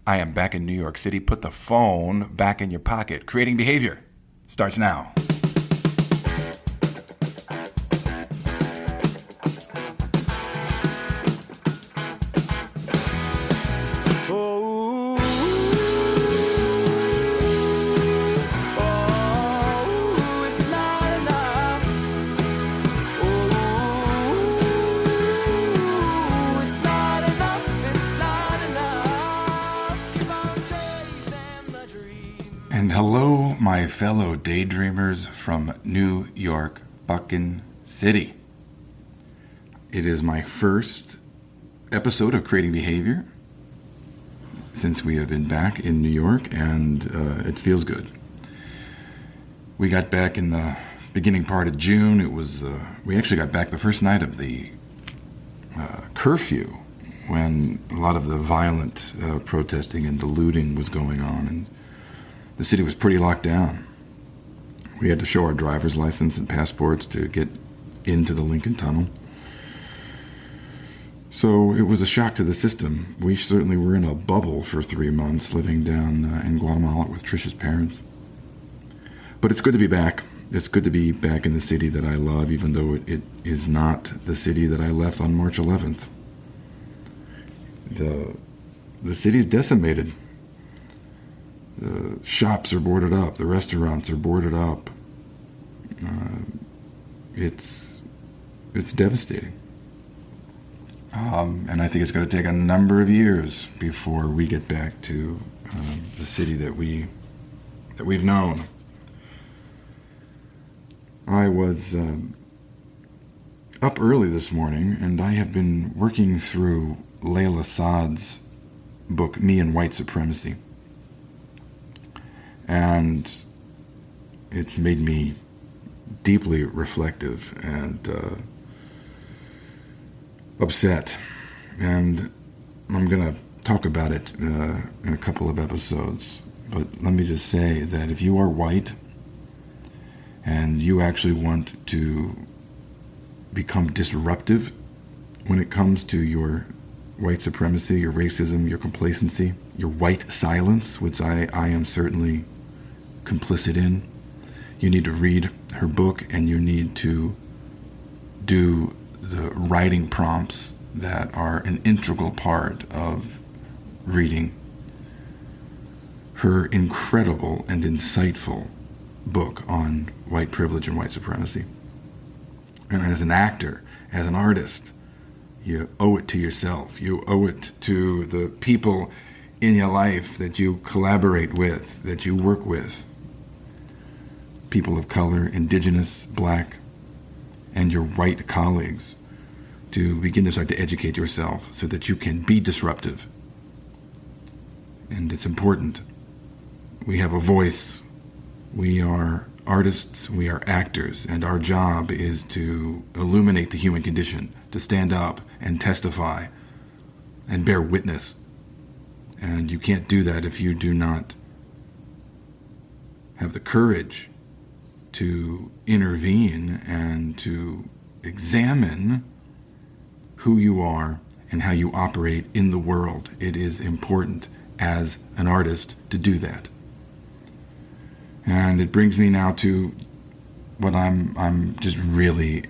I am back in New York City. Put the phone back in your pocket. Creating Behavior starts now. And hello, my fellow daydreamers from New York fucking City. It is my first episode of Creating Behavior since we have been back in New York, and it feels good. We got back in the beginning part of June. We actually got back the first night of the curfew when a lot of the violent protesting and the looting was going on, and the city was pretty locked down. We had to show our driver's license and passports to get into the Lincoln Tunnel. So it was a shock to the system. We certainly were in a bubble for 3 months living down in Guatemala with Trisha's parents. But it's good to be back. It's good to be back in the city that I love, even though it is not the city that I left on March 11th. The city's decimated. The shops are boarded up. The restaurants are boarded up. It's devastating. And I think it's going to take a number of years before we get back to the city that we've known. I was up early this morning, and I have been working through Layla Saad's book, Me and White Supremacy. And it's made me deeply reflective and upset. And I'm going to talk about it in a couple of episodes. But let me just say that if you are white and you actually want to become disruptive when it comes to your white supremacy, your racism, your complacency, your white silence, which I am certainly complicit in, you need to read her book, and you need to do the writing prompts that are an integral part of reading her incredible and insightful book on white privilege and white supremacy. And as an actor, as an artist, you owe it to yourself. You owe it to the people in your life that you collaborate with, that you work with. People of color, indigenous, black, and your white colleagues, to begin to start to educate yourself so that you can be disruptive. And it's important. We have a voice. We are artists, we are actors, and our job is to illuminate the human condition, to stand up and testify and bear witness. And you can't do that if you do not have the courage to intervene and to examine who you are and how you operate in the world. It is important as an artist to do that. And it brings me now to what I'm just really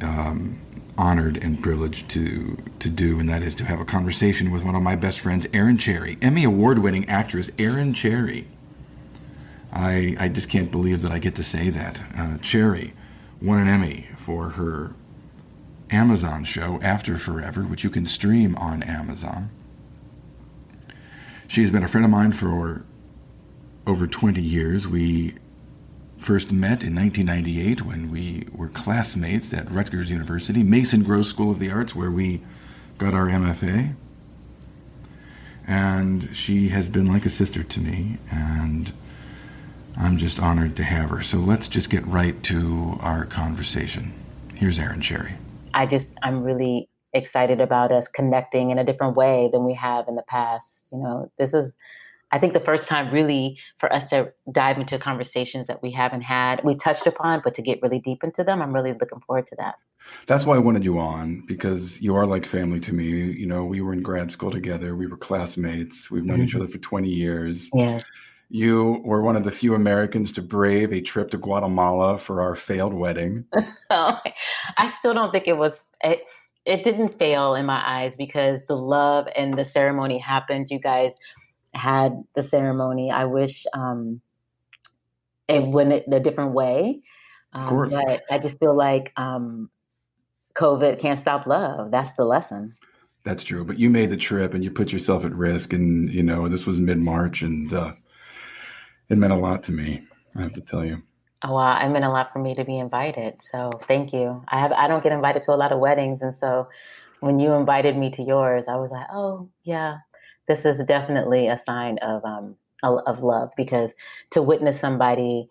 honored and privileged to do, and that is to have a conversation with one of my best friends, Erin Cherry, Emmy award-winning actress Erin Cherry. I just can't believe that I get to say that. Cherry won an Emmy for her Amazon show, After Forever, which you can stream on Amazon. She has been a friend of mine for over 20 years. We first met in 1998 when we were classmates at Rutgers University, Mason Gross School of the Arts, where we got our MFA. And she has been like a sister to me, and I'm just honored to have her. So let's just get right to our conversation. Here's Erin Cherry. I'm really excited about us connecting in a different way than we have in the past. You know, this is, I think, the first time really for us to dive into conversations that we haven't had. We touched upon, but to get really deep into them, I'm really looking forward to that. That's why I wanted you on, because you are like family to me. You know, we were in grad school together. We were classmates. We've known each Mhm. other for 20 years. Yes. You were one of the few Americans to brave a trip to Guatemala for our failed wedding. Oh, I still don't think it didn't fail in my eyes because the love and the ceremony happened. You guys had the ceremony. I wish it went a different way. Of course. But I just feel like COVID can't stop love. That's the lesson. That's true. But you made the trip and you put yourself at risk. And, you know, this was mid-March and it meant a lot to me, I have to tell you. Oh, wow, it meant a lot for me to be invited. So thank you. I don't get invited to a lot of weddings, and so when you invited me to yours, I was like, oh yeah, this is definitely a sign of love because to witness somebody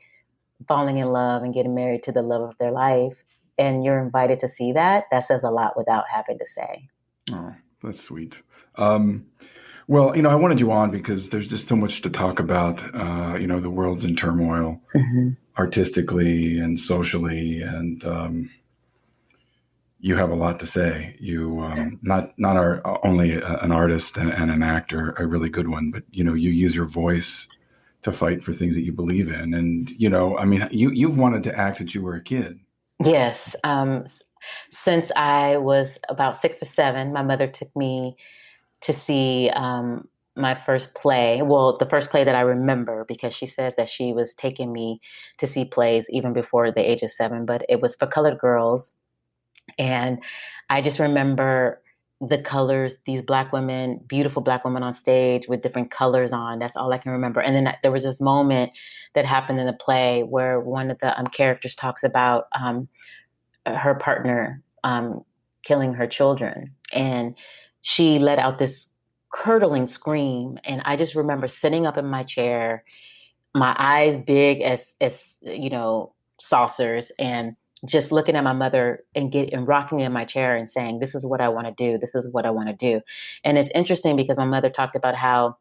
falling in love and getting married to the love of their life, and you're invited to see that, that says a lot without having to say. Oh, that's sweet. Um, well, you know, I wanted you on because there's just so much to talk about. You know, the world's in turmoil Hmm. artistically and socially, and you have a lot to say. You not only an artist and an actor, a really good one, but you know, you use your voice to fight for things that you believe in. And you know, I mean, you've wanted to act since you were a kid. Yes. Since I was about 6 or 7, my mother took me to see my first play. Well, the first play that I remember, because she says that she was taking me to see plays even before the age of 7, but it was for colored girls. And I just remember the colors, these black women, beautiful black women on stage with different colors on. That's all I can remember. And then there was this moment that happened in the play where one of the characters talks about her partner killing her children. And she let out this curdling scream. And I just remember sitting up in my chair, my eyes big as saucers, and just looking at my mother and rocking in my chair and saying, "This is what I want to do. This is what I want to do." And it's interesting because my mother talked about how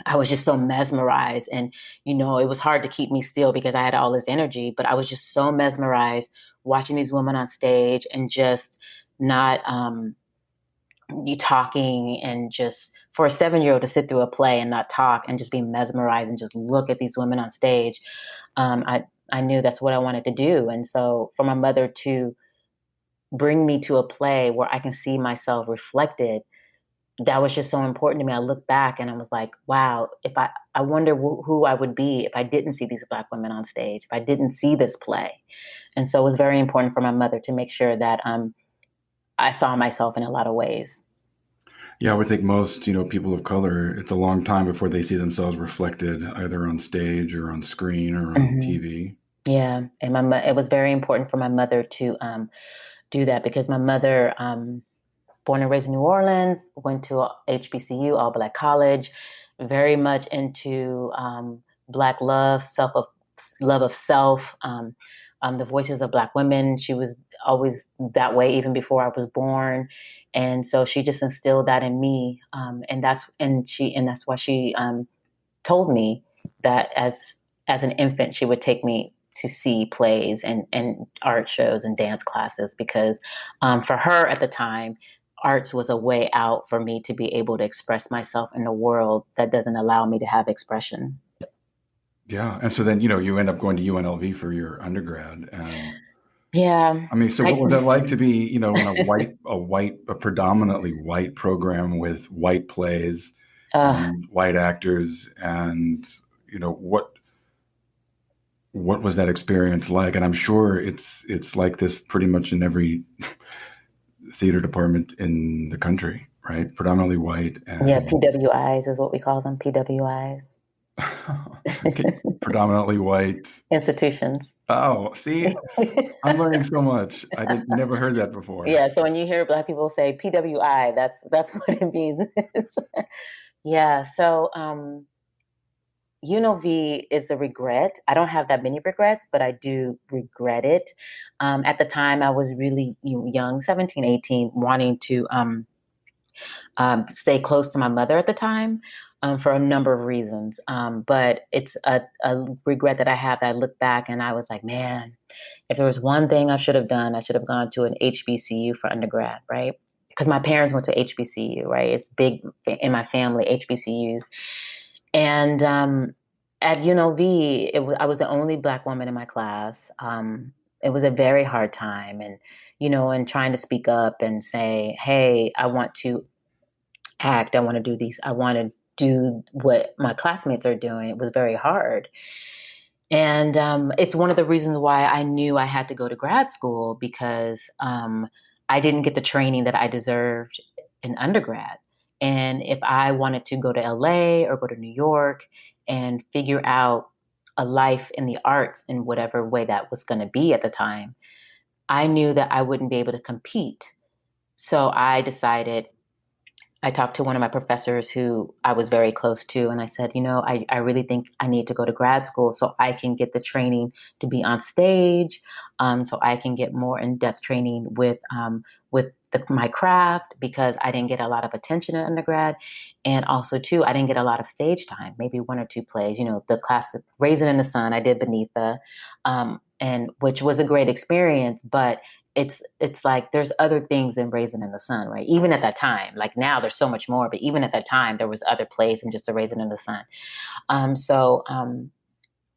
I was just so mesmerized, and it was hard to keep me still because I had all this energy, but I was just so mesmerized watching these women on stage and just not you talking, and just for a 7-year old to sit through a play and not talk and just be mesmerized and just look at these women on stage. I knew that's what I wanted to do. And so for my mother to bring me to a play where I can see myself reflected, that was just so important to me. I look back and I was like, wow, I wonder who I would be if I didn't see these black women on stage, if I didn't see this play. And so it was very important for my mother to make sure that I saw myself in a lot of ways. Yeah, I would think most, you know, people of color, it's a long time before they see themselves reflected either on stage or on screen or on Hmm. TV. Yeah, and it was very important for my mother to do that because my mother, born and raised in New Orleans, went to HBCU, all black college, very much into black love, love of self, the voices of black women. She was always that way even before I was born, and so she just instilled that in me, and that's why she told me that as an infant she would take me to see plays and art shows and dance classes because for her at the time arts was a way out for me to be able to express myself in a world that doesn't allow me to have expression. Yeah. And so then, you know, you end up going to UNLV for your undergrad. And Yeah. I mean, so what I was that like to be, you know, in a predominantly white program with white plays uh, and white actors? And, you know, what was that experience like? And I'm sure it's like this pretty much in every theater department in the country, right? Predominantly white yeah, and PWIs is what we call them, PWIs. okay, predominantly white. Institutions. Oh, see, I'm learning so much. I did never heard that before. Yeah, so when you hear black people say PWI, that's what it means. Yeah, so UNLV is a regret. I don't have that many regrets, but I do regret it. At the time, I was really young, 17, 18, wanting to stay close to my mother at the time. for a number of reasons. But it's a regret that I have that I look back and I was like, man, if there was one thing I should have done, I should have gone to an HBCU for undergrad, right? Because my parents went to HBCU, right? It's big in my family, HBCUs. And at UNLV, I was the only Black woman in my class. It was a very hard time, and and trying to speak up and say, "Hey, I want to act. I want to do these. I want to do what my classmates are doing." It was very hard, and it's one of the reasons why I knew I had to go to grad school because I didn't get the training that I deserved in undergrad. And if I wanted to go to LA or go to New York and figure out a life in the arts in whatever way that was going to be at the time, I knew that I wouldn't be able to compete. So I talked to one of my professors who I was very close to, and I said, I really think I need to go to grad school so I can get the training to be on stage, so I can get more in-depth training with my craft because I didn't get a lot of attention in undergrad, and also too I didn't get a lot of stage time, maybe one or two plays. The classic Raisin in the Sun, I did Beneatha, and which was a great experience, but it's like there's other things than Raisin in the Sun, right? Even at that time, like now there's so much more, but even at that time there was other plays than just a Raisin in the Sun.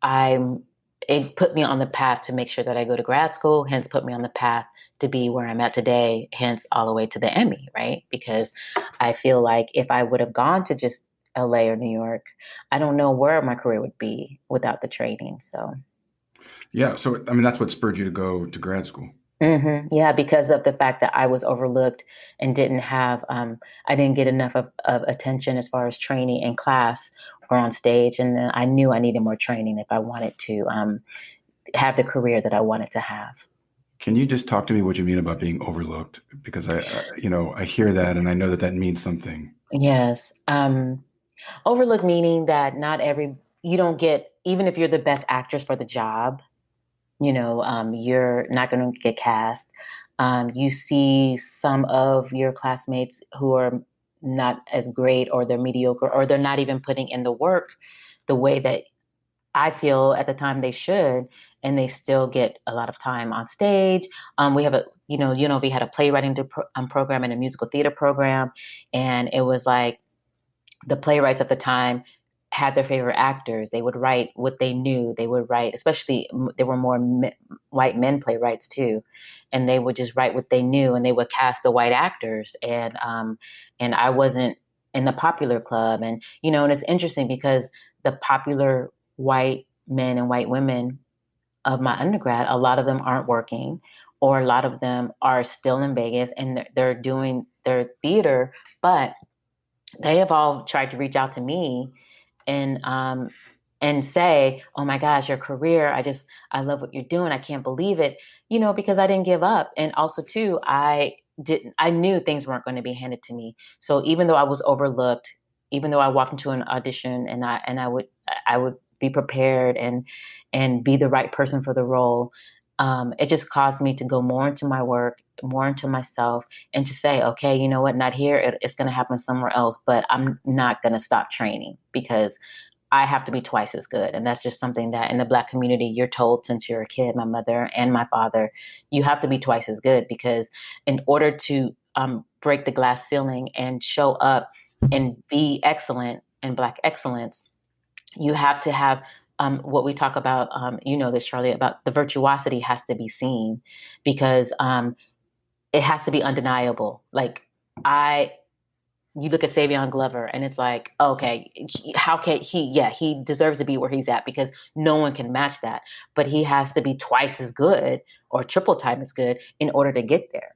I'm it put me on the path to make sure that I go to grad school, hence put me on the path to be where I'm at today, hence all the way to the Emmy, right? Because I feel like if I would have gone to just LA or New York, I don't know where my career would be without the training. So Yeah. So, I mean, that's what spurred you to go to grad school. Yeah, because of the fact that I was overlooked and I didn't get enough of attention as far as training in class or on stage. And then I knew I needed more training if I wanted to have the career that I wanted to have. Can you just talk to me what you mean about being overlooked? Because I hear that and I know that that means something. Yes. Overlooked meaning that you don't get, even if you're the best actress for the job, you're not going to get cast. You see some of your classmates who are not as great, or they're mediocre, or they're not even putting in the work the way that I feel at the time they should, and they still get a lot of time on stage. We have we had a playwriting program and a musical theater program, and it was like the playwrights at the time had their favorite actors. They would write what they knew. They would write, especially there were more white men playwrights too, and they would just write what they knew, and they would cast the white actors. And I wasn't in the popular club, and it's interesting because the popular white men and white women of my undergrad, a lot of them aren't working, or a lot of them are still in Vegas and they're doing their theater, but they have all tried to reach out to me and say, "Oh my gosh, your career! I love what you're doing. I can't believe it." Because I didn't give up, and also too, I knew things weren't going to be handed to me. So even though I was overlooked, even though I walked into an audition and I would be prepared and be the right person for the role, it just caused me to go more into my work, more into myself, and to say, okay, you know what, not here. It's going to happen somewhere else, but I'm not going to stop training because I have to be twice as good. And that's just something that in the Black community, you're told since you're a kid, my mother and my father, you have to be twice as good because in order to break the glass ceiling and show up and be excellent in Black excellence, you have to have what we talk about, this, Charlie, about the virtuosity has to be seen because it has to be undeniable. Like you look at Savion Glover and it's like, okay, how can he deserves to be where he's at because no one can match that, but he has to be twice as good or triple time as good in order to get there,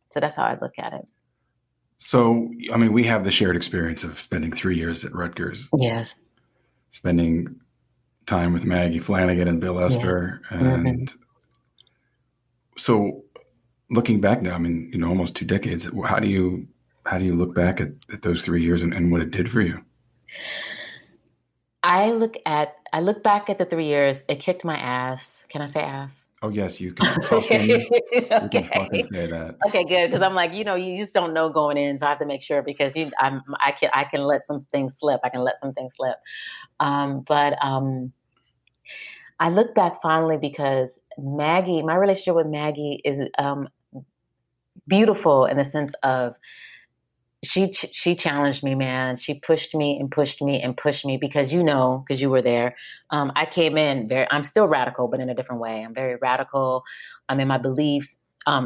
So that's how I look at it. So, I mean, we have the shared experience of spending 3 years at Rutgers. Yes. Spending time with Maggie Flanagan and Bill Esper. Yeah. And so looking back now, I mean, almost 2 decades, how do you look back at those 3 years and what it did for you? I look back at the 3 years. It kicked my ass. Can I say ass? Oh yes, you can fucking, Okay. you can fucking Okay. say that. Okay, good. Because I'm like, you just don't know going in, so I have to make sure because I can let some things slip. I can let some things slip. But I look back fondly because my relationship with Maggie is beautiful in the sense of she challenged me, man. She pushed me and pushed me and pushed me because because you were there. I came in I'm still radical, but in a different way. I'm very radical. I'm in my beliefs,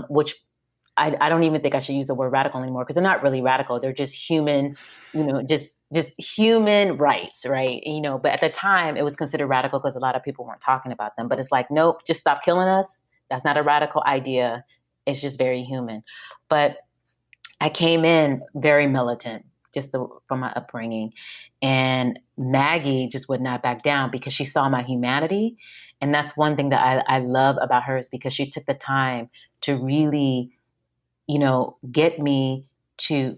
which I don't even think I should use the word radical anymore because they're not really radical. They're just human, just human rights, right? But at the time it was considered radical because a lot of people weren't talking about them. But it's like, nope, just stop killing us. That's not a radical idea. It's just very human. But I came in very militant from my upbringing. And Maggie just would not back down because she saw my humanity. And that's one thing that I love about her is because she took the time to really, get me to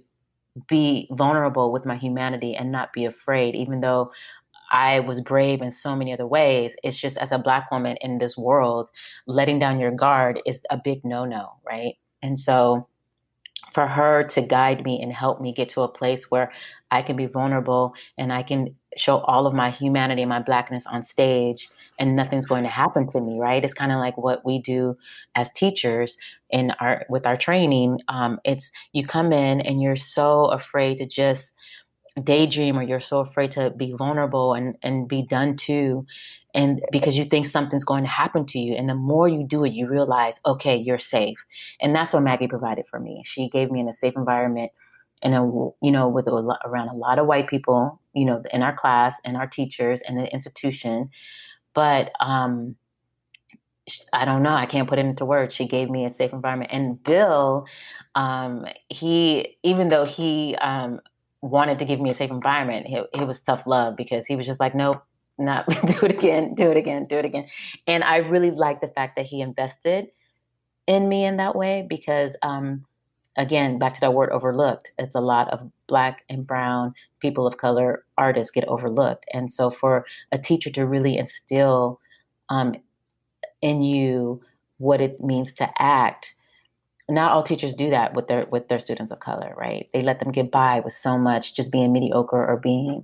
be vulnerable with my humanity and not be afraid, even though I was brave in so many other ways. It's just as a Black woman in this world, letting down your guard is a big no no, right? And so for her to guide me and help me get to a place where I can be vulnerable and I can show all of my humanity and my Blackness on stage and nothing's going to happen to me, right? It's kind of like what we do as teachers with our training. It's you come in and you're so afraid to just daydream or you're so afraid to be vulnerable and be done to and because you think something's going to happen to you and the more you do it you realize okay you're safe and that's what Maggie provided for me. She gave me in a safe environment and with around a lot of white people in our class and our teachers and the institution but I don't know. I can't put it into words. She gave me a safe environment. And Bill, he, even though he wanted to give me a safe environment, he was tough love because he was just like, nope, not do it again, do it again, do it again. And I really like the fact that he invested in me in that way because, again, back to that word overlooked, it's a lot of Black and brown people of color artists get overlooked. And so for a teacher to really instill um, in you what it means to act. Not all teachers do that with their students of color, right? They let them get by with so much just being mediocre or being,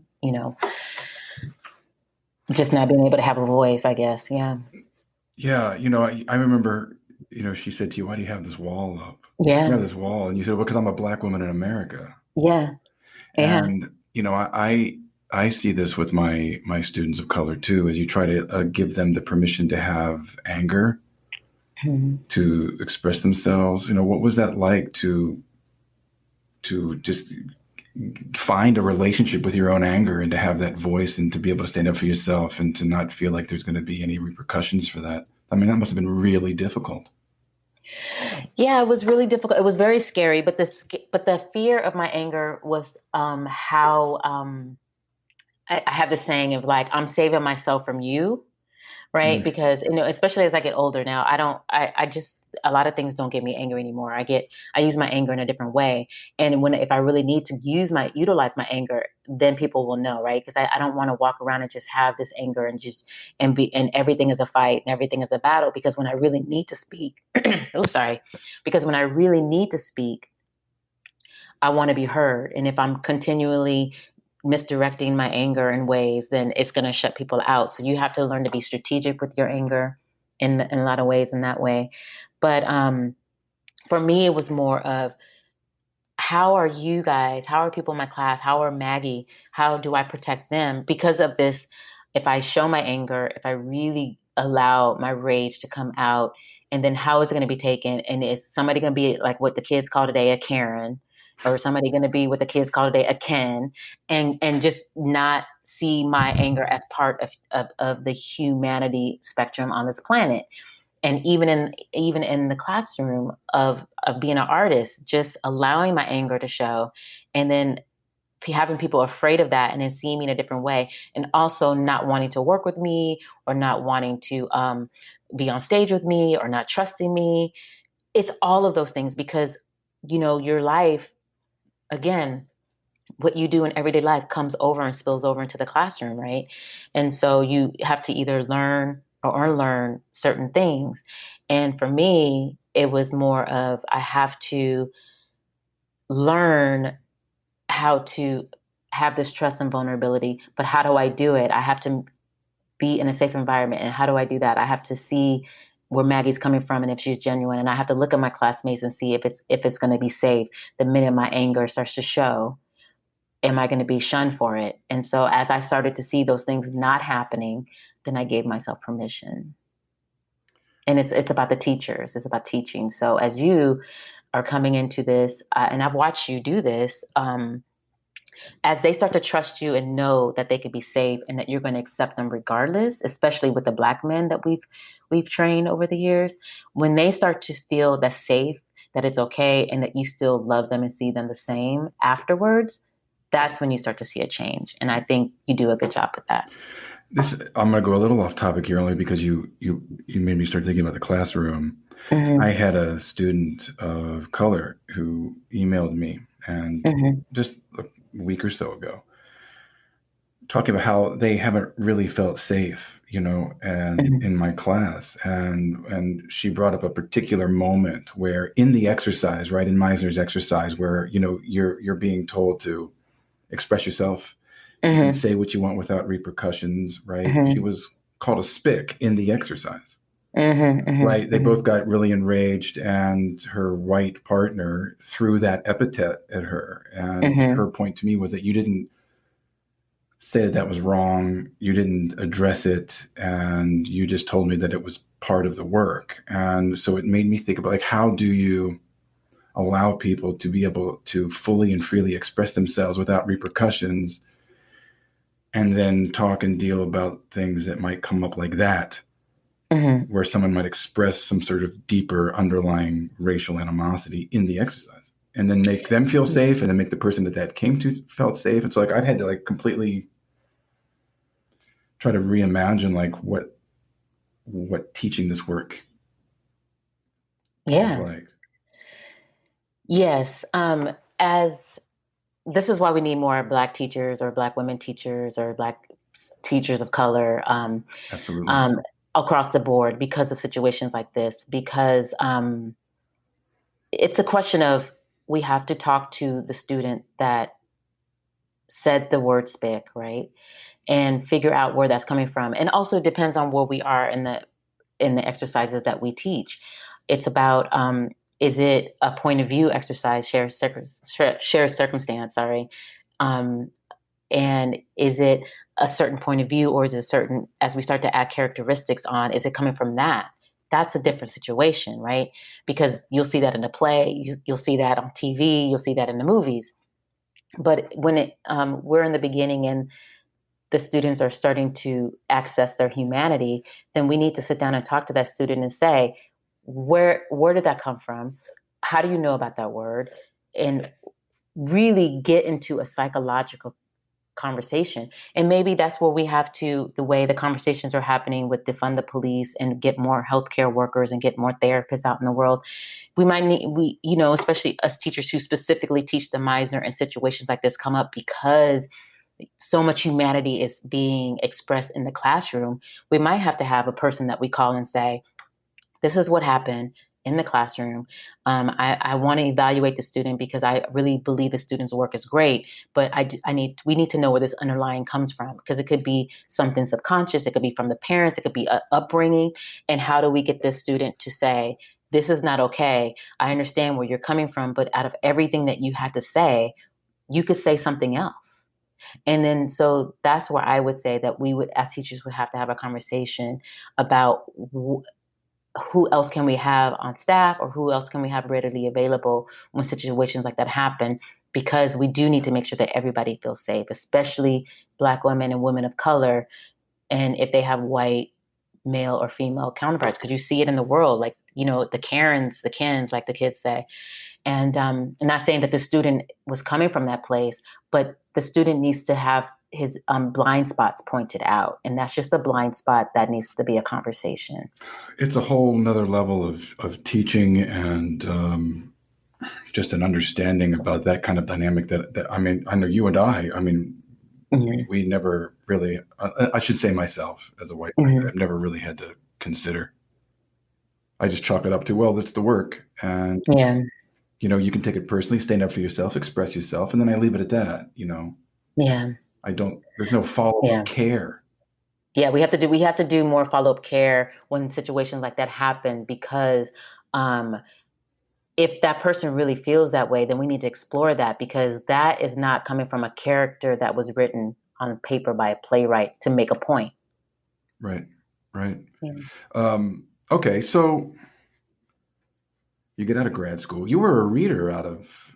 just not being able to have a voice, I guess. Yeah. Yeah, I remember, she said to you, "Why do you have this wall up? You Yeah. have this wall," and you said, "Well, because I'm a Black woman in America." Yeah. Yeah. And I see this with my students of color too, as you try to give them the permission to have anger, Mhm. to express themselves. What was that like to just find a relationship with your own anger and to have that voice and to be able to stand up for yourself and to not feel like there's going to be any repercussions for that? I mean, that must have been really difficult. Yeah, it was really difficult. It was very scary, but the fear of my anger was how I have the saying of like I'm saving myself from you, right? Mm. Because especially as I get older now, I just a lot of things don't get me angry anymore. I use my anger in a different way, and if I really need to utilize my anger, then people will know, right? Because I don't want to walk around and just have this anger and everything is a fight and everything is a battle. Because when I really need to speak, oh sorry, because when I really need to speak, I want to be heard, and if I'm continually misdirecting my anger in ways, then it's going to shut people out. So you have to learn to be strategic with your anger in a lot of ways in that way. But for me, it was more of how are you guys? How are people in my class? How are Maggie? How do I protect them? Because of this, if I show my anger, if I really allow my rage to come out, and then how is it going to be taken? And is somebody going to be like what the kids call today a Karen? Or somebody going to be what the kids call today a Ken, and just not see my anger as part of the humanity spectrum on this planet and even in the classroom of being an artist, just allowing my anger to show, and then having people afraid of that, and then seeing me in a different way, and also not wanting to work with me or not wanting to be on stage with me or not trusting me. It's all of those things because your life again what you do in everyday life comes over and spills over into the classroom, right? And so you have to either learn or unlearn certain things. And for me, it was more of I have to learn how to have this trust and vulnerability, but how do I do it? I have to be in a safe environment. And how do I do that? I have to see where Maggie's coming from and if she's genuine. And I have to look at my classmates and see if it's going to be safe. The minute my anger starts to show, am I going to be shunned for it? And so as I started to see those things not happening, then I gave myself permission. And it's about the teachers. It's about teaching. So as you are coming into this, and I've watched you do this, as they start to trust you and know that they can be safe and that you're going to accept them regardless, especially with the Black men that we've trained over the years, when they start to feel that safe, that it's okay, and that you still love them and see them the same afterwards, that's when you start to see a change. And I think you do a good job with that. I'm going to go a little off topic here only because you made me start thinking about the classroom. Mm-hmm. I had a student of color who emailed me and just a week or so ago, talking about how they haven't really felt safe, and in my class. And she brought up a particular moment where in the exercise, right, in Meisner's exercise, where, you're being told to express yourself and say what you want without repercussions, right? She was called a spick in the exercise. Right. They both got really enraged, and her white partner threw that epithet at her. And her point to me was that you didn't say that was wrong. You didn't address it. And you just told me that it was part of the work. And so it made me think about, like, how do you allow people to be able to fully and freely express themselves without repercussions, and then talk and deal about things that might come up like that, where someone might express some sort of deeper underlying racial animosity in the exercise, and then make them feel safe, and then make the person that came to felt safe. And so, like, I've had to, like, completely try to reimagine, like, what teaching this work is like. Yes. As this is why we need more Black teachers, or Black women teachers, or Black teachers of color. Absolutely. Across the board, because of situations like this, because it's a question of, we have to talk to the student that said the word spick, right? And figure out where that's coming from. And also it depends on where we are in the exercises that we teach. It's about, is it a point of view exercise, shared circumstance, sorry. And is it a certain point of view, or is it certain, as we start to add characteristics on, is it coming from that? That's a different situation, right? Because you'll see that in a play, you'll see that on TV, you'll see that in the movies. But when we're in the beginning and the students are starting to access their humanity, then we need to sit down and talk to that student and say, where did that come from? How do you know about that word? And really get into a psychological conversation. And maybe that's where we have to, the way the conversations are happening with defund the police and get more healthcare workers and get more therapists out in the world. We might need, especially us teachers who specifically teach the Meisner, and situations like this come up because so much humanity is being expressed in the classroom. We might have to have a person that we call and say, this is what happened in the classroom. I want to evaluate the student because I really believe the student's work is great, but we need to know where this underlying comes from, because it could be something subconscious. It could be from the parents. It could be upbringing. And how do we get this student to say, this is not okay. I understand where you're coming from, but out of everything that you have to say, you could say something else. And then, so that's where I would say that we would, as teachers, would have to have a conversation about who else can we have on staff, or who else can we have readily available when situations like that happen, because we do need to make sure that everybody feels safe, especially Black women and women of color. And if they have white male or female counterparts, because you see it in the world, like, the Karens, the Kens, like the kids say. And I'm not saying that the student was coming from that place, but the student needs to have his blind spots pointed out. And that's just a blind spot that needs to be a conversation. It's a whole nother level of teaching and just an understanding about that kind of dynamic that I know you and I mean, Mm-hmm. We never really, I should say myself as a white Mm-hmm. writer, I've never really had to consider. I just chalk it up to, well, that's the work. And, Yeah. you can take it personally, stand up for yourself, express yourself, and then I leave it at that. Yeah. There's no follow up Yeah. care. Yeah, we have to do more follow-up care when situations like that happen because um if that person really feels that way, then we need to explore that because that is not coming from a character that was written on paper by a playwright to make a point. Right. Right. Yeah. Okay. So you get out of grad school. You were a reader out of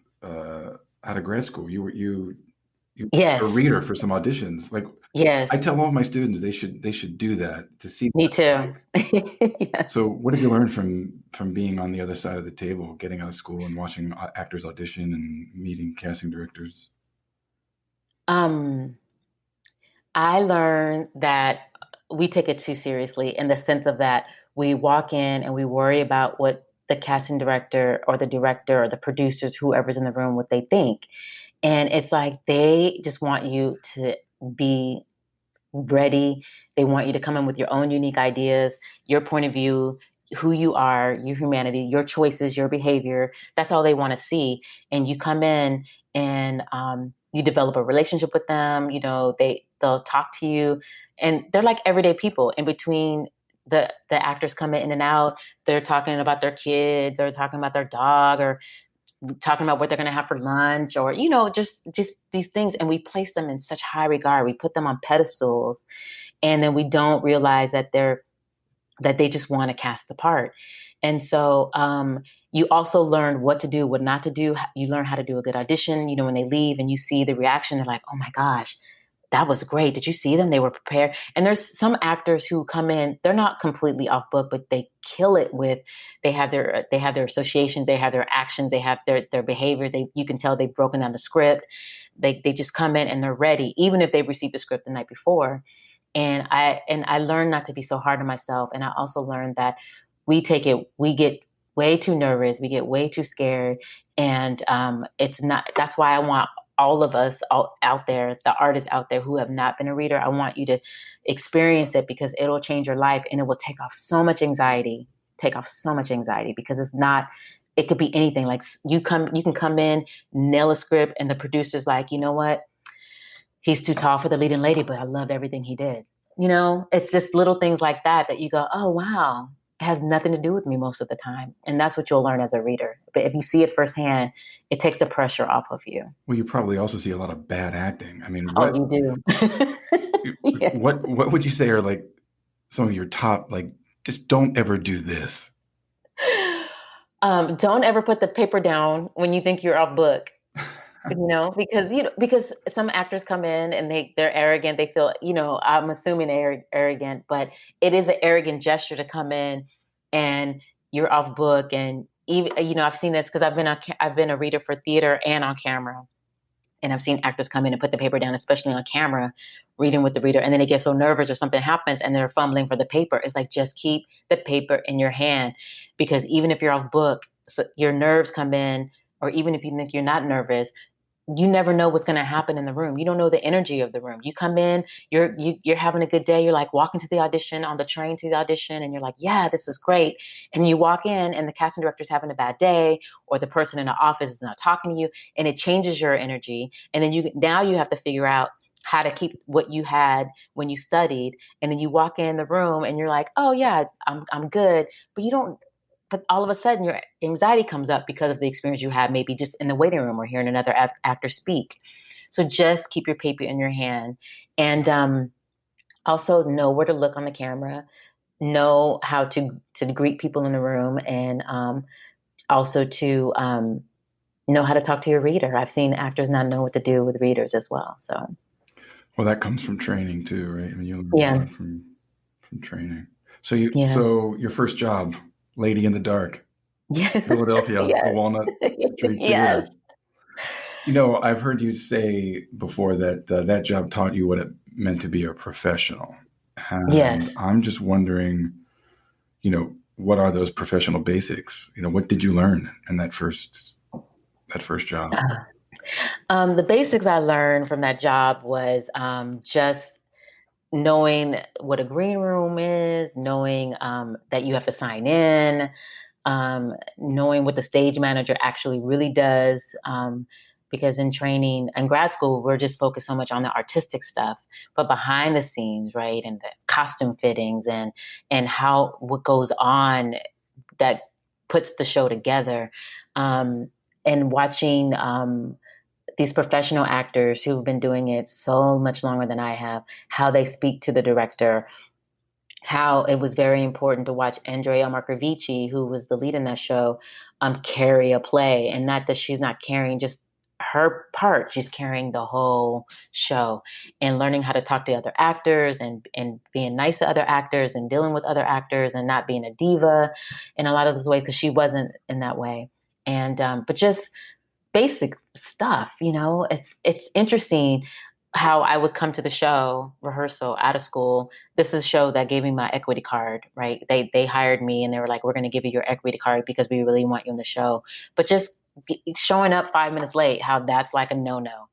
grad school. You Yes. were a reader for some auditions. Like Yes. I tell all my students, they should do that to see Me what it's too. like. Yes. So what did you learn from being on the other side of the table, getting out of school and watching actors audition and meeting casting directors? Um, I learned that we take it too seriously in the sense of that we walk in and we worry about what the casting director or the producers, whoever's in the room, what they think. And it's like they just want you to be ready. They want you to come in with your own unique ideas, your point of view, who you are, your humanity, your choices, your behavior. That's all they want to see. And you come in and you develop a relationship with them. They'll talk to you, and they're like everyday people. In between the actors coming in and out, they're talking about their kids, or talking about their dog, or talking about what they're going to have for lunch, or just these things. And we place them in such high regard. We put them on pedestals, and then we don't realize that they just want to cast the part. And so you also learn what to do, what not to do. You learn how to do a good audition. When they leave and you see the reaction, they're like, oh my gosh, that was great. Did you see them? They were prepared. And there's some actors who come in, they're not completely off book, but they kill it with, they have their associations, they have their actions, they have their behavior. You can tell they've broken down the script. They just come in and they're ready, even if they've received the script the night before. And I learned not to be so hard on myself. And I also learned that we get way too nervous, we get way too scared. And it's not, that's why I want all of us out there, the artists out there who have not been a reader, I want you to experience it because it'll change your life and it will take off so much anxiety because it could be anything. Like you can come in, nail a script, and the producer's like, you know what? He's too tall for the leading lady, but I loved everything he did. It's just little things like that you go, oh, wow. It has nothing to do with me most of the time. And that's what you'll learn as a reader. But if you see it firsthand, it takes the pressure off of you. Well, you probably also see a lot of bad acting. I mean, Oh, you do. Yeah. what would you say are like some of your top, like, just don't ever do this? Don't ever put the paper down when you think you're off book. Because some actors come in and they're arrogant. They feel, I'm assuming they're arrogant, but it is an arrogant gesture to come in and you're off book. And even, I've seen this because I've been a reader for theater and on camera. And I've seen actors come in and put the paper down, especially on camera, reading with the reader. And then they get so nervous or something happens and they're fumbling for the paper. It's like, just keep the paper in your hand, because even if you're off book, so your nerves come in, or even if you think you're not nervous, you never know what's going to happen in the room. You don't know the energy of the room. You come in, you're having a good day. You're like walking to the audition, on the train to the audition, and you're like, yeah, this is great. And you walk in and the casting director's having a bad day, or the person in the office is not talking to you, and it changes your energy. And then now you have to figure out how to keep what you had when you studied. And then you walk in the room and you're like, oh yeah, I'm good. But all of a sudden your anxiety comes up because of the experience you had, maybe just in the waiting room or hearing another actor speak. So just keep your paper in your hand, and also know where to look on the camera, know how to greet people in the room, and also to know how to talk to your reader. I've seen actors not know what to do with readers as well. So, well, that comes from training too, right? I mean, you learn a yeah, lot from training. yeah, So your first job, Lady in the Dark, yes, Philadelphia, the yes, Walnut Street yes, Theater. I've heard you say before that that job taught you what it meant to be a professional. And yes. I'm just wondering, what are those professional basics? What did you learn in that first job? The basics I learned from that job was just knowing what a green room is, knowing that you have to sign in, knowing what the stage manager actually really does. Because in training and grad school, we're just focused so much on the artistic stuff, but behind the scenes, right, and the costume fittings and how what goes on that puts the show together, um, and watching these professional actors who've been doing it so much longer than I have, how they speak to the director, how it was very important to watch Andrea Marcovici, who was the lead in that show, carry a play. And not that she's not carrying just her part, she's carrying the whole show, and learning how to talk to other actors and being nice to other actors and dealing with other actors and not being a diva in a lot of those ways, because she wasn't in that way. And but just basic stuff, it's interesting how I would come to the show rehearsal out of school. This is a show that gave me my equity card, right? They hired me and they were like, we're going to give you your equity card because we really want you in the show. But just showing up 5 minutes late, how that's like a no-no.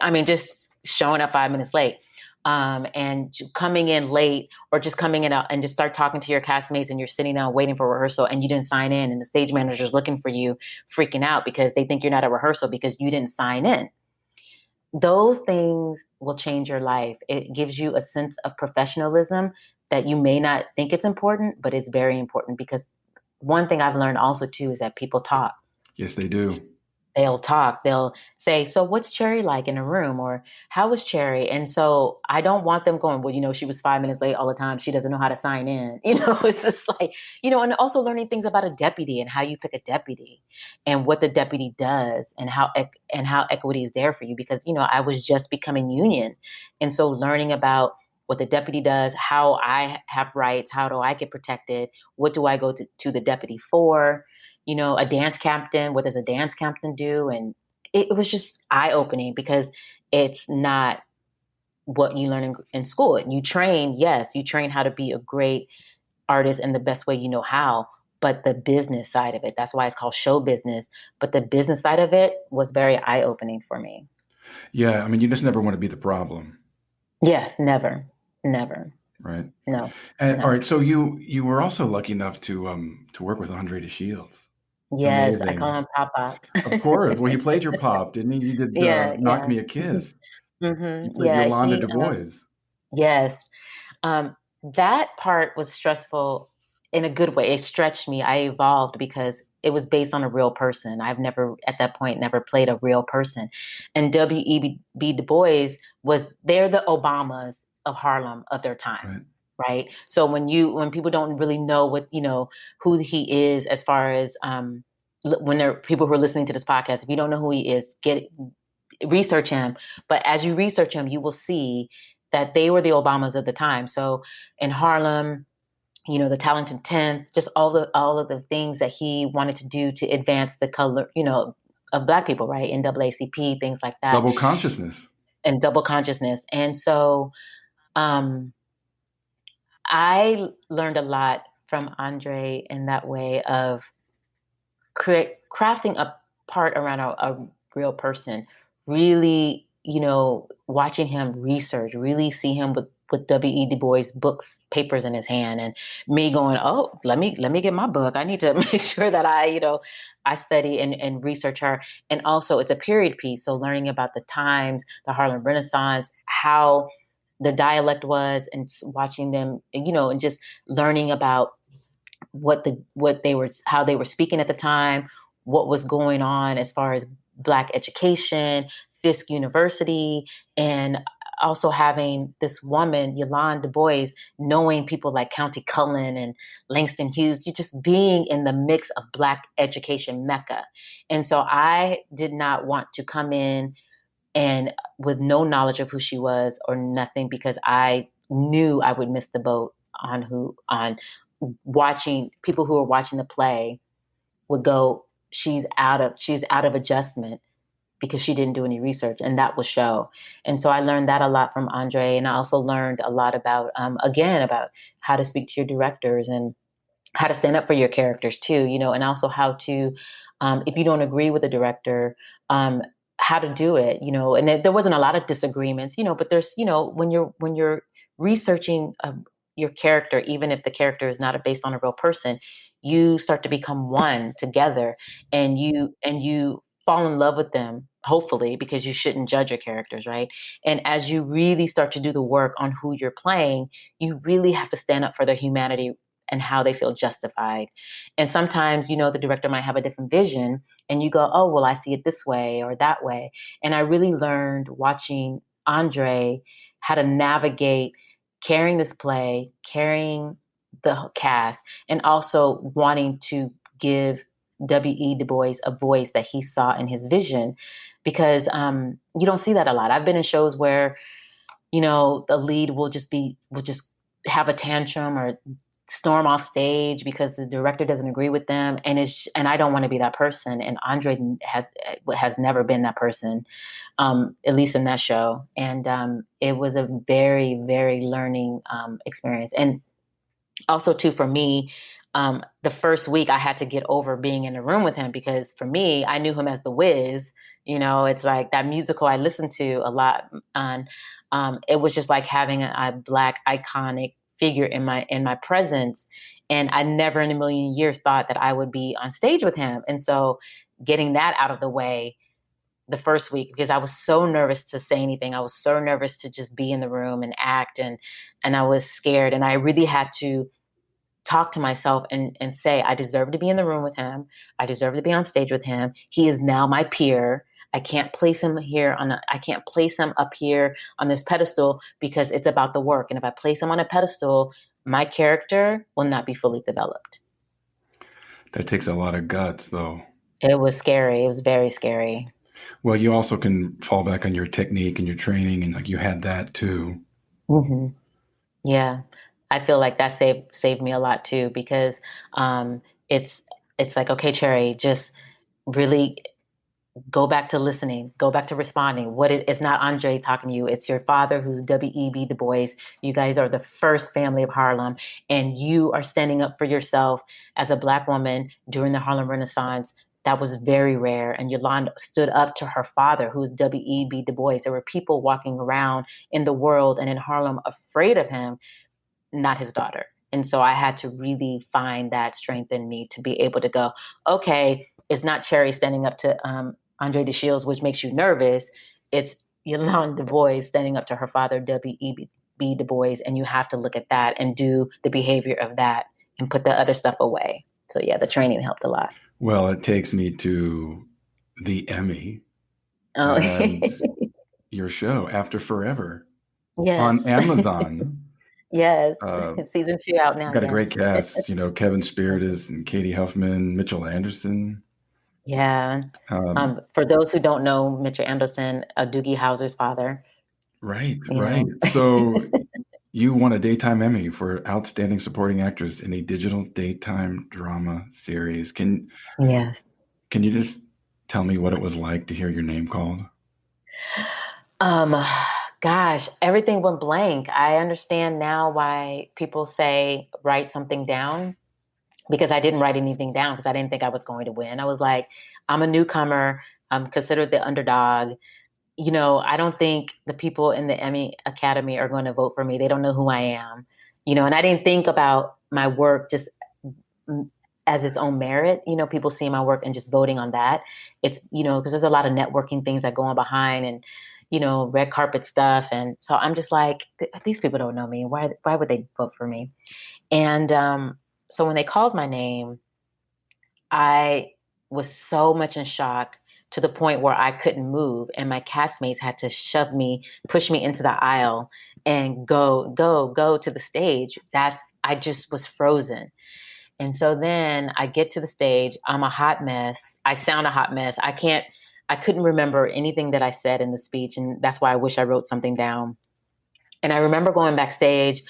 I mean, just showing up 5 minutes late. And coming in late, or just coming in out and just start talking to your castmates, and you're sitting down waiting for rehearsal and you didn't sign in, and the stage manager's looking for you, freaking out because they think you're not at rehearsal because you didn't sign in. Those things will change your life. It gives you a sense of professionalism that you may not think it's important, but it's very important, because one thing I've learned also too is that people talk. Yes, they do. They'll talk. They'll say, "So what's Cherry like in a room?" Or "How was Cherry?" And so I don't want them going, "Well, she was 5 minutes late all the time. She doesn't know how to sign in." It's just like, and also learning things about a deputy and how you pick a deputy and what the deputy does, and how equity is there for you. Because, I was just becoming union. And so learning about what the deputy does, how I have rights, how do I get protected? What do I go to the deputy for? A dance captain, what does a dance captain do? And it was just eye opening, because it's not what you learn in school. You train, yes, you train how to be a great artist in the best way you know how, but the business side of it, that's why it's called show business. But the business side of it was very eye opening for me. Yeah, I mean, you just never want to be the problem. Yes, never, never. Right. No, And all no. right, so you were also lucky enough to work with Andre de Shields. Yes, I call Amazing. him Papa. Of course. Well, he played your pop, didn't he? You did Yeah, Knock yeah. Me a Kiss. You played Yeah, Yolanda Du Bois. yes. Um, that part was stressful in a good way. It stretched me. I evolved because it was based on a real person. I've never, at that point, never played a real person. And W.E.B. Du Bois they're the Obamas of Harlem of their time. Right. Right. So when people don't really know who he is, as far as, when there are people who are listening to this podcast, if you don't know who he is, research him. But as you research him, you will see that they were the Obamas of the time. So in Harlem, the Talented Tenth, just all of the things that he wanted to do to advance the color, of Black people, right? NAACP, things like that, Double consciousness. and double consciousness. And so, I learned a lot from Andre in that way of crafting a part around a real person, really, watching him research, really see him with W.E. Du Bois books, papers in his hand, and me going, "Oh, let me get my book. I need to make sure that I study and research her." And also, it's a period piece, so learning about the times, the Harlem Renaissance, how their dialect was, and watching them, and just learning about how they were speaking at the time, what was going on as far as Black education, Fisk University, and also having this woman, Yolanda Du Bois, knowing people like County Cullen and Langston Hughes, you just being in the mix of Black education mecca. And so I did not want to come in and with no knowledge of who she was or nothing, because I knew I would miss the boat on watching people who were watching the play would go, she's out of adjustment because she didn't do any research, and that will show. And so I learned that a lot from Andre, and I also learned a lot about, again, about how to speak to your directors and how to stand up for your characters too, and also how to, if you don't agree with the director, how to do it, and there wasn't a lot of disagreements, but there's, when you're researching your character, even if the character is not based on a real person, you start to become one together, and you fall in love with them, hopefully, because you shouldn't judge your characters, right? And as you really start to do the work on who you're playing, you really have to stand up for their humanity and how they feel justified. And sometimes, the director might have a different vision, and you go, oh, well, I see it this way or that way. And I really learned watching Andre how to navigate carrying this play, carrying the cast, and also wanting to give W.E. Du Bois a voice that he saw in his vision, because you don't see that a lot. I've been in shows where, the lead will just have a tantrum or storm off stage because the director doesn't agree with them, and I don't want to be that person. And Andre has never been that person, at least in that show. And it was a very, very learning experience. And also, too, for me, the first week I had to get over being in the room with him, because for me, I knew him as the Wiz. It's like that musical I listened to a lot. And it was just like having a Black iconic figure in my presence. And I never in a million years thought that I would be on stage with him. And so getting that out of the way the first week, because I was so nervous to say anything. I was so nervous to just be in the room and act. And I was scared. And I really had to talk to myself and say, I deserve to be in the room with him. I deserve to be on stage with him. He is now my peer. I can't place him I can't place him up here on this pedestal, because it's about the work. And if I place him on a pedestal, my character will not be fully developed. That takes a lot of guts, though. It was scary. It was very scary. Well, you also can fall back on your technique and your training, and like you had that too. Mm-hmm. Yeah. I feel like that saved me a lot too, because it's like, okay, Cherry, just really go back to listening, go back to responding. It's not Andre talking to you. It's your father, who's W.E.B. Du Bois. You guys are the first family of Harlem, and you are standing up for yourself as a Black woman during the Harlem Renaissance. That was very rare. And Yolanda stood up to her father, who's W.E.B. Du Bois. There were people walking around in the world and in Harlem afraid of him, not his daughter. And so I had to really find that strength in me to be able to go, okay, it's not Cherry standing up to Andre DeShields, which makes you nervous. It's Yolanda Du Bois standing up to her father, W.E.B. Du Bois, and you have to look at that and do the behavior of that and put the other stuff away. So yeah, the training helped a lot. Well, it takes me to the Emmy and your show, After Forever, yes. on Amazon. Yes, season 2 out now. Got a great cast, Kevin Spiritus and Katie Huffman, Mitchell Anderson. Yeah. For those who don't know, Mitchell Anderson, Doogie Howser's father. Right. So you won a Daytime Emmy for Outstanding Supporting Actress in a Digital Daytime Drama Series. Yes. Can you just tell me what it was like to hear your name called? Gosh, everything went blank. I understand now why people say write something down, because I didn't write anything down, because I didn't think I was going to win. I was like, I'm a newcomer. I'm considered the underdog. I don't think the people in the Emmy Academy are going to vote for me. They don't know who I am, and I didn't think about my work just as its own merit. People seeing my work and just voting on that. It's, because there's a lot of networking things that go on behind, and red carpet stuff. And so I'm just like, these people don't know me. Why would they vote for me? And so when they called my name, I was so much in shock, to the point where I couldn't move. And my castmates had to push me into the aisle and go to the stage. I just was frozen. And so then I get to the stage. I'm a hot mess. I sound a hot mess. I couldn't remember anything that I said in the speech. And that's why I wish I wrote something down. And I remember going backstage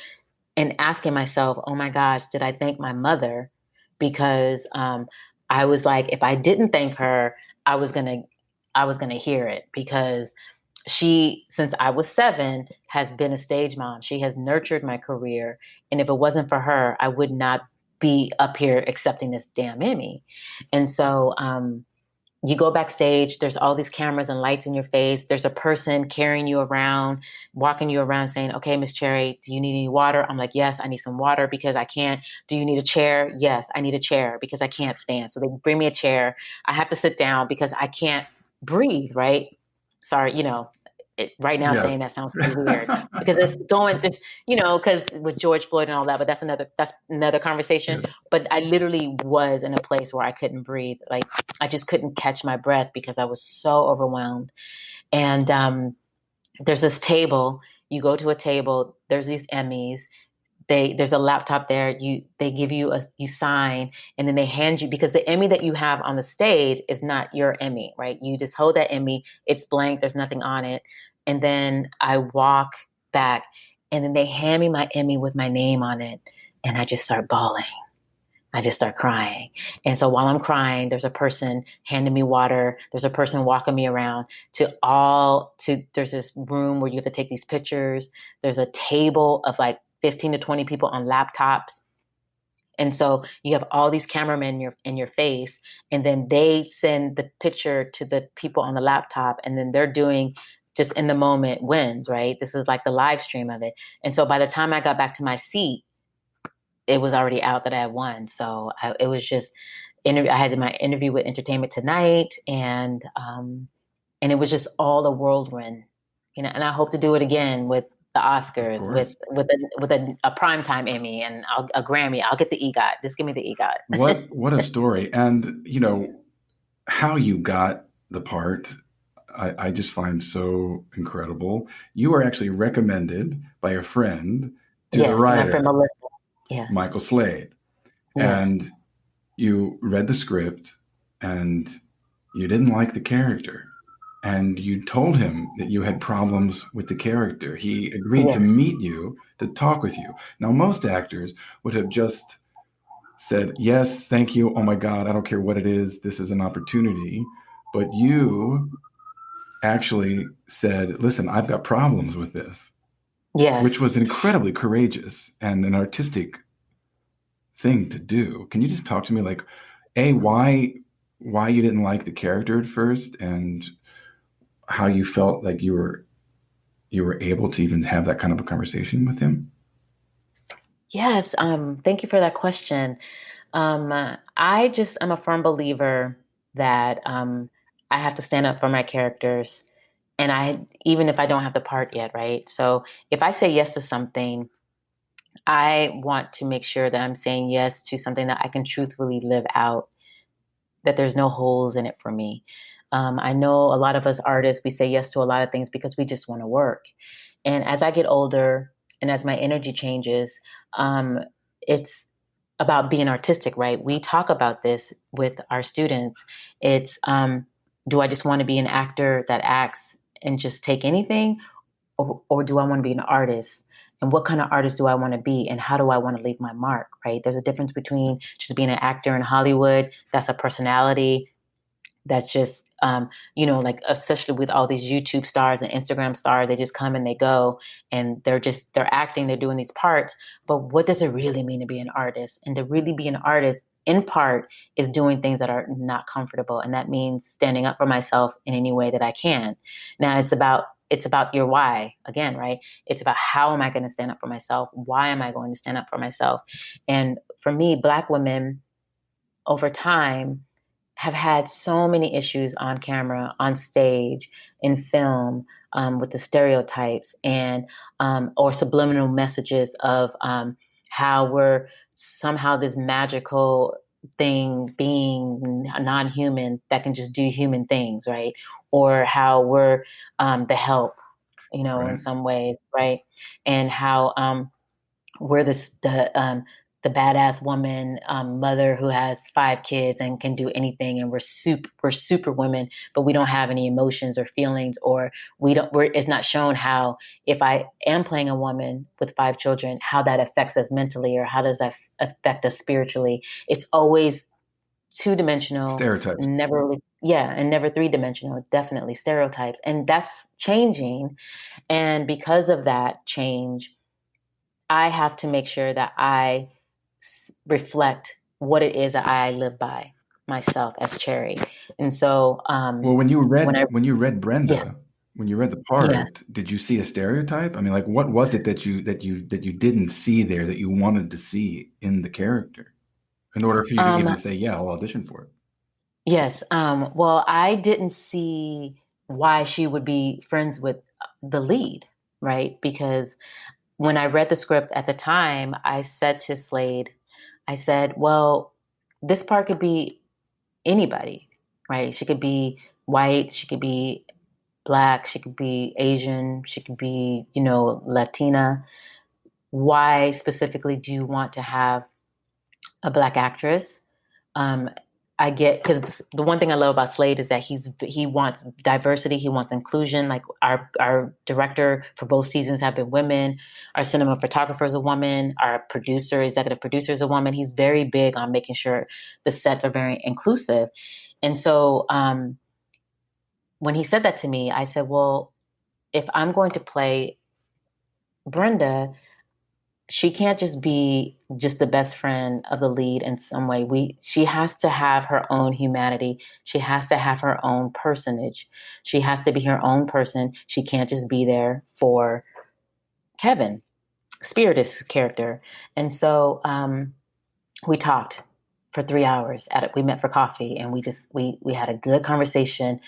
and asking myself, oh my gosh, did I thank my mother? Because I was like, if I didn't thank her, I was gonna hear it, because she, since I was 7, has been a stage mom. She has nurtured my career. And if it wasn't for her, I would not be up here accepting this damn Emmy. And so you go backstage, there's all these cameras and lights in your face. There's a person carrying you around, walking you around saying, okay, Miss Cherry, do you need any water? I'm like, yes, I need some water because I can't. Do you need a chair? Yes, I need a chair because I can't stand. So they bring me a chair. I have to sit down because I can't breathe, right? Sorry, right now Yes. saying that sounds so weird because it's going just, because with George Floyd and all that, but that's another conversation. Yes. But I literally was in a place where I couldn't breathe. Like I just couldn't catch my breath because I was so overwhelmed. And there's this table. You go to a table. There's these Emmys. There's a laptop there. They give you you sign, and then they hand you, because the Emmy that you have on the stage is not your Emmy, right? You just hold that Emmy. It's blank. There's nothing on it. And then I walk back, and then they hand me my Emmy with my name on it, and I just start bawling. I just start crying. And so while I'm crying, there's a person handing me water. There's a person walking me around there's this room where you have to take these pictures. There's a table of like 15 to 20 people on laptops. And so you have all these cameramen in your face, and then they send the picture to the people on the laptop, and then they're doing just in the moment wins, right? This is like the live stream of it. And so by the time I got back to my seat, it was already out that I had won. So it was just I had my interview with Entertainment Tonight, and it was just all a whirlwind, And I hope to do it again with the Of Oscars, with course. a primetime Emmy and a Grammy. I'll get the EGOT. Just give me the EGOT. What a story. And how you got the part, I just find so incredible. You were actually recommended by a friend to the Yes, my friend writer, Melissa. Yeah. Michael Slade. Yes. And you read the script and you didn't like the character. And you told him that you had problems with the character. He agreed to Yes. meet you, to talk with you. Now, most actors would have just said, yes, thank you. Oh my God, I don't care what it is. This is an opportunity. But you actually said, listen, I've got problems with this, which Yes. was incredibly courageous and an artistic thing to do. Can you just talk to me like, A, why you didn't like the character at first, and how you felt like you were able to even have that kind of a conversation with him? Yes. Thank you for that question. I'm a firm believer that I have to stand up for my characters, and even if I don't have the part yet, right? So if I say yes to something, I want to make sure that I'm saying yes to something that I can truthfully live out, that there's no holes in it for me. I know a lot of us artists, we say yes to a lot of things because we just want to work. And as I get older and as my energy changes, it's about being artistic, right? We talk about this with our students. It's do I just want to be an actor that acts and just take anything, or do I want to be an artist? And what kind of artist do I want to be? And how do I want to leave my mark, right? There's a difference between just being an actor in Hollywood. That's a personality. That's just, like especially with all these YouTube stars and Instagram stars, they just come and they go, and they're acting, they're doing these parts. But what does it really mean to be an artist? And to really be an artist, in part, is doing things that are not comfortable, and that means standing up for myself in any way that I can. Now, it's about your why again, right? It's about how am I going to stand up for myself? Why am I going to stand up for myself? And for me, Black women over time have had so many issues on camera, on stage, in film, with the stereotypes and or subliminal messages of how we're somehow this magical thing, being non-human that can just do human things, right? Or how we're the help, in Right. some ways, right? And how we're the badass woman, mother who has 5 kids and can do anything, and we're super women, but we don't have any emotions or feelings, or it's not shown how, if I am playing a woman with 5 children, how that affects us mentally, or how does that affect us spiritually. It's always 2-dimensional, Stereotypes. never really, yeah, and never 3-dimensional. Definitely stereotypes, and that's changing. And because of that change, I have to make sure that I reflect what it is that I live by. myself as Cherry. And so Well, when I when you read yeah, Brenda, when you read the yes. part, did you see a stereotype? I mean, like, what was it that you didn't see there that you wanted to see in the character in order for you to Um even say, "Yeah, I'll audition for it"? yes. Well, I didn't see why she would be friends with the lead, right? Because when I read the script at the time, I said to Slade, I said, well, this part could be anybody, right? She could be white, she could be black, she could be Asian, she could be, Latina. Why specifically do you want to have a black actress? Um, I get because the one thing I love about Slade is that he wants diversity, he wants inclusion. Like our director for both seasons have been women, our cinematographer is a woman, our executive producer is a woman. He's very big on making sure the sets are very inclusive. And so when he said that to me, I said, well, if I'm going to play Brenda, she can't just be just the best friend of the lead in some way. She has to have her own humanity. She has to have her own personage. She has to be her own person. She can't just be there for Kevin, Spirit's character. And so we talked for 3 hours. We met for coffee, and we had a good conversation.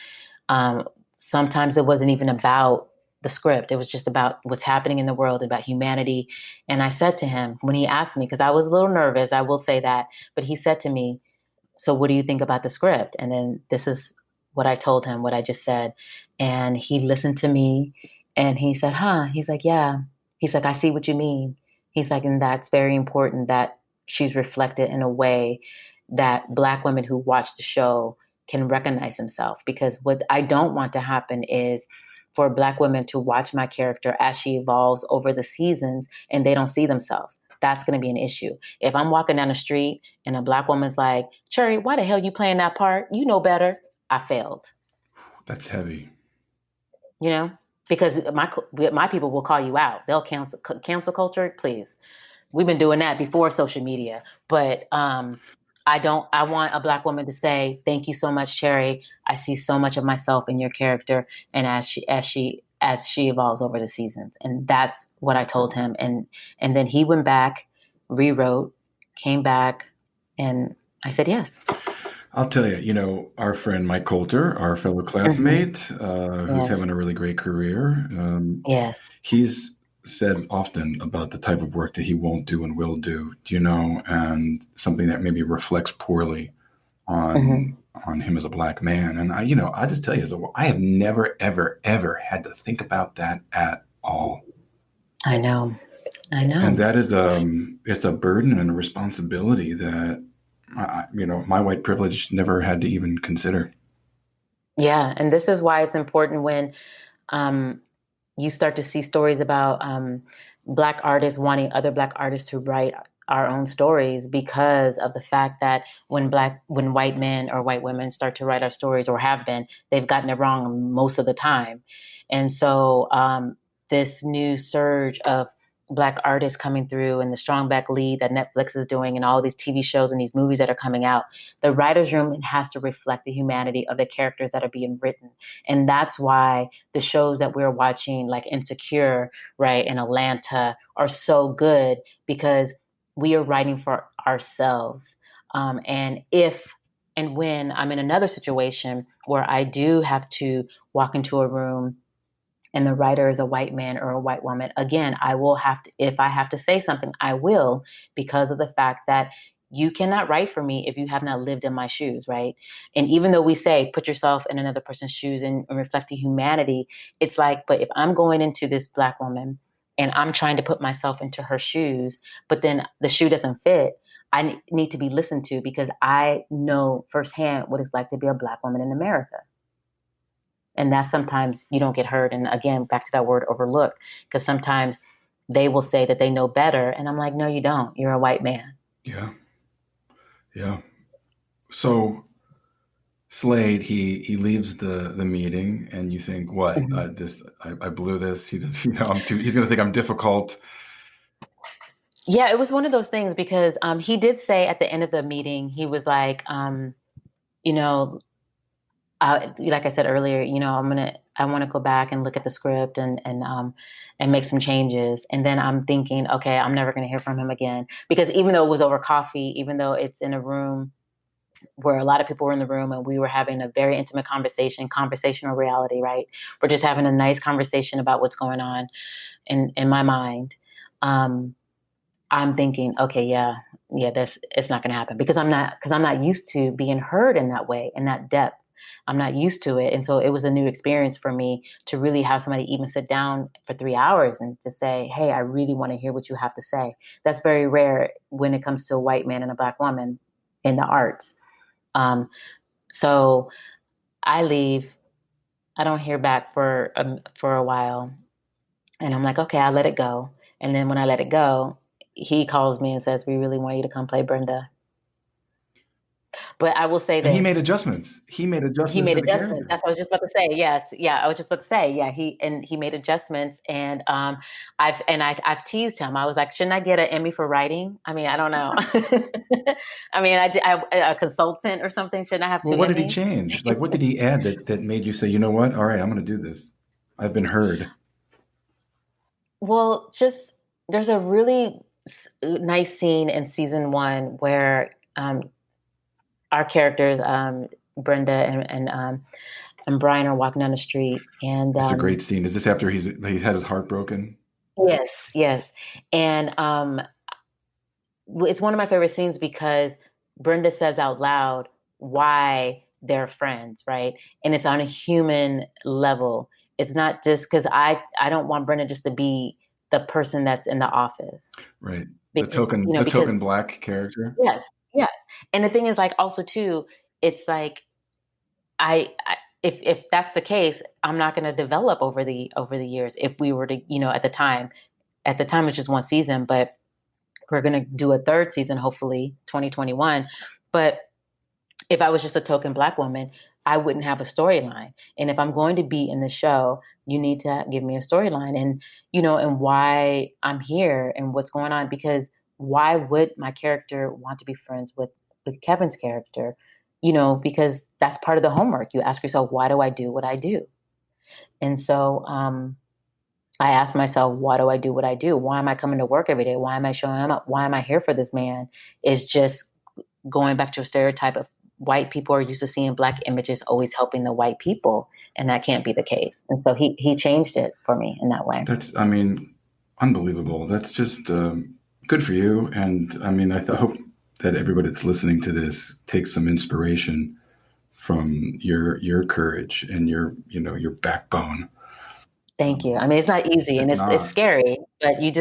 Um, Sometimes it wasn't even about the script. It was just about what's happening in the world, about humanity. And I said to him when he asked me, because I was a little nervous, I will say that, but he said to me, so what do you think about the script? And then this is what I told him, what I just said. And he listened to me and he said, huh? He's like, yeah. He's like, I see what you mean. He's like, and that's very important that she's reflected in a way that Black women who watch the show can recognize themselves. Because what I don't want to happen is for Black women to watch my character as she evolves over the seasons and they don't see themselves. That's going to be an issue. If I'm walking down the street and a Black woman's like, Cherry, why the hell you playing that part? You know better. I failed, That's heavy. you know, because my people will call you out. They'll cancel culture. Please, we've been doing that before social media. But I don't. I want a Black woman to say, "Thank you so much, Cherry. I see so much of myself in your character." And as she evolves over the seasons, and that's what I told him. And then he went back, rewrote, came back, and I said yes. I'll tell you, our friend Mike Coulter, our fellow Hmm. classmate, who's Yes. having a really great career, Yes. he's said often about the type of work that he won't do and will do, and something that maybe reflects poorly Hmm. on him as a black man. And I just tell you, I have never, ever, ever had to think about that at all. I know. I And know. that is it's a burden and a responsibility that my white privilege never had to even consider. Yeah, and this is why it's important when um, you start to see stories about Black artists wanting other Black artists to write our own stories because of the fact that when white men or white women start to write our stories or have been, they've gotten it wrong most of the time. And so this new surge of Black artists coming through and the strong Black lead that Netflix is doing and all these TV shows and these movies that are coming out, the writer's room has to reflect the humanity of the characters that are being written. And that's why the shows that we're watching, like Insecure, right, and Atlanta, are so good because we are writing for ourselves. And if and when I'm in another situation where I do have to walk into a room and the writer is a white man or a white woman, again, I will have to, if I have to say something, I will, because of the fact that you cannot write for me if you have not lived in my shoes, right? And even though we say put yourself in another person's shoes and reflect the humanity, it's like, but if I'm going into this Black woman and I'm trying to put myself into her shoes, but then the shoe doesn't fit, I need to be listened to because I know firsthand what it's like to be a Black woman in America. And that sometimes you don't get heard. And again, back to that word overlooked, because sometimes they will say that they know better. And I'm like, no, you don't. You're a white man. Yeah, yeah. So Slade, he leaves the meeting, and you think, what? Mhm. I blew this. He's going to think I'm difficult. Yeah, it was one of those things because he did say at the end of the meeting, he was like, you know, like I said earlier, I want to go back and look at the script and make some changes. And then I'm thinking, okay, I'm never going to hear from him again because even though it was over coffee, even though it's in a room where a lot of people were in the room and we were having a very intimate conversation, conversational reality, right? We're just having a nice conversation about what's going on in my mind. Um, I'm thinking, okay, yeah, this it's not going to happen because I'm not used to being heard in that way, in that depth. I'm not used to it, and so it was a new experience for me to really have somebody even sit down for 3 hours and to say, "Hey, I really want to hear what you have to say." That's very rare when it comes to a white man and a black woman in the arts. Um, so I leave. I don't hear back for a while, and I'm like, okay, I'll let it go. And then when I let it go, he calls me and says, "We really want you to come play Brenda." But I will say And he this. made adjustments. He made He adjustments made to the adjustments. character. That's what I was just about to say. Yes. Yeah. I was just about to say, yeah, he made adjustments and I've teased him. I was like, shouldn't I get an Emmy for writing? I mean, I don't know. I mean, a consultant or something. Shouldn't I have Well, two what did he Emmys? change? Like, what did he add that made you say, you know what? All right, I'm going to do this. I've been heard. Well, just there's a really nice scene in season one where our characters, Brenda and Brian, are walking down the street, and It's a great scene. Is this after he's had his heart broken? yes, yes, and it's one of my favorite scenes because Brenda says out loud why they're friends, right? And it's on a human level. It's not just because I don't want Brenda just to be the person that's in the office Right. because The because token black character. yes, yes. And the thing is, like, also too, it's like I if that's the case, I'm not going to develop over the years. If we were to, at the time it's just one season, but we're going to do a third season, hopefully 2021. But if I was just a token black woman, I wouldn't have a storyline. And if I'm going to be in the show, you need to give me a storyline and, and why I'm here and what's going on. Because why would my character want to be friends with Kevin's character? Because that's part of the homework. You ask yourself, why do I do what I do? And so, I asked myself, why do I do what I do? Why am I coming to work every day? Why am I showing up? Why am I here for this man? Is just going back to a stereotype of white people are used to seeing black images always helping the white people, and that can't be the case. And so he changed it for me in that way. That's, I mean, unbelievable. That's just good for you. And I mean, hope that everybody that's listening to this takes some inspiration from your courage and your backbone. Thank you. I mean, it's not easy and It's it's not. scary, but you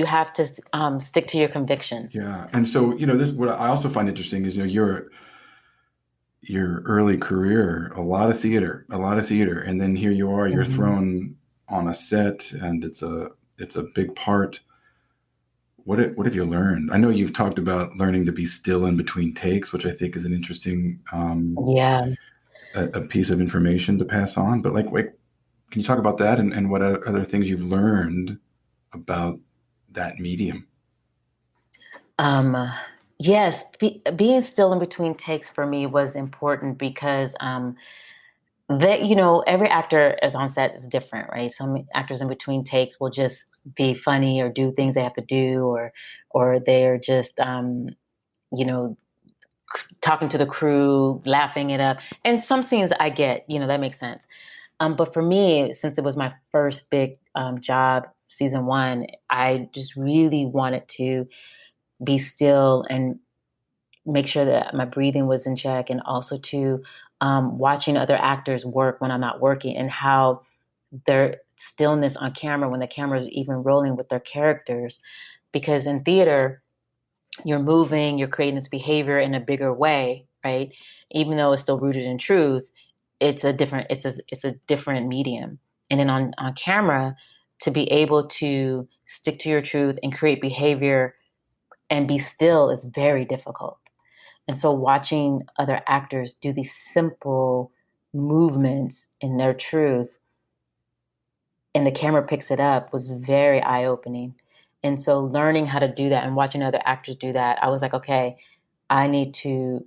have to stick to your convictions. Yeah. And so, this, what I also find interesting is, your early career, a lot of theater. And then here you are, you're Mhm. thrown on a set and it's a big part. What have you learned? I know you've talked about learning to be still in between takes, which I think is an interesting Yeah. a piece of information to pass on. But like, can you talk about that and what other things you've learned about that medium? Um, yes, being still in between takes for me was important because that every actor is on set is different, right? Some actors in between takes will just be funny or do things they have to do, or they're just you know talking to the crew, laughing it up. And some scenes I get, that makes sense. But for me, since it was my first big job, season one, I just really wanted to be still and make sure that my breathing was in check, and also to watching other actors work when I'm not working and how their stillness on camera when the camera is even rolling with their characters. Because in theater, you're moving, you're creating this behavior in a bigger way, right? Even though it's still rooted in truth, it's a different medium. And then on camera, to be able to stick to your truth and create behavior and be still is very difficult. And so watching other actors do these simple movements in their truth and the camera picks it up was very eye opening. And so learning how to do that and watching other actors do that, I was like, okay, I need to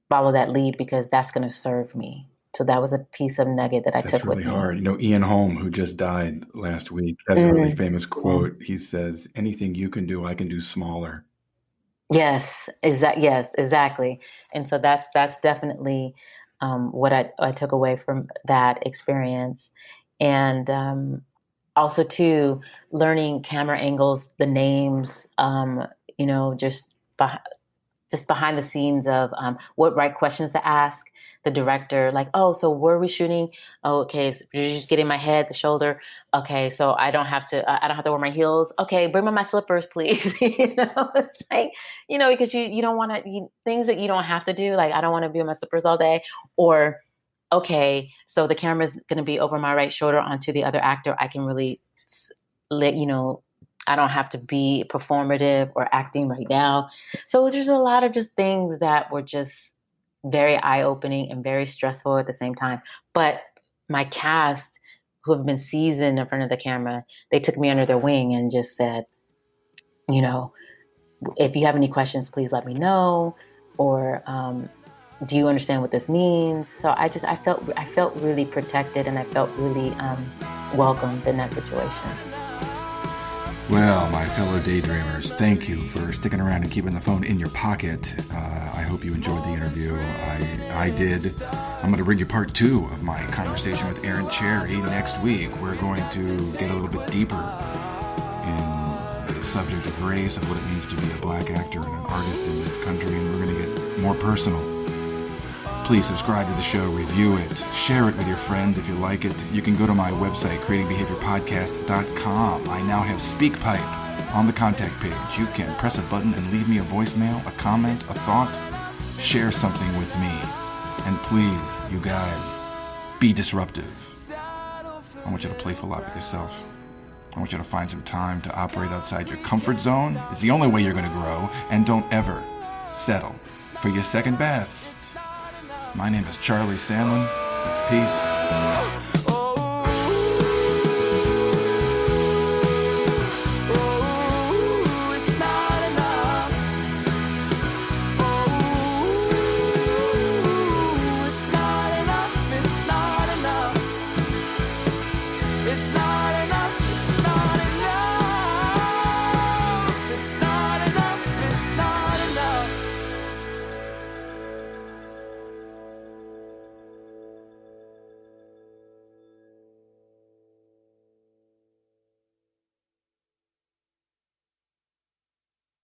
follow that lead because that's going to serve me. So that was a piece of nugget that I That's took really with me. hard. Ian Holm, who just died last week, has a really famous quote. He says, "Anything you can do, I can do smaller." Yes, exactly. And so that's definitely what I took away from that experience. And also too, learning camera angles, the names, just behind the scenes of what right questions to ask the director. Like, oh, so where are we shooting? Oh, okay, so you're just getting my head, the shoulder. Okay, so I don't have to wear my heels. Okay, bring me my slippers, please. It's like, because you don't want to things that you don't have to do. Like, I don't want to be in my slippers all day. Or, okay, so the camera's going to be over my right shoulder onto the other actor. I can really let I don't have to be performative or acting right now. So there's a lot of just things that were just very eye-opening and very stressful at the same time. But my cast, who have been seasoned in front of the camera, they took me under their wing and just said, you know, if you have any questions, please let me know. Or do you understand what this means? So I felt really protected, and I felt really welcomed in that situation. Well, my fellow daydreamers, thank you for sticking around and keeping the phone in your pocket. I hope you enjoyed the interview. I did. I'm going to bring you part 2 of my conversation with Erin Cherry next week. We're going to get a little bit deeper in the subject of race, of what it means to be a black actor and an artist in this country, and we're going to get more personal. Please subscribe to the show, review it, share it with your friends if you like it. You can go to my website, creatingbehaviorpodcast.com. I now have SpeakPipe on the contact page. You can press a button and leave me a voicemail, a comment, a thought. Share something with me. And please, you guys, be disruptive. I want you to play a lot with yourself. I want you to find some time to operate outside your comfort zone. It's the only way you're going to grow. And don't ever settle for your second best. My name is Charlie Sandlan. Peace.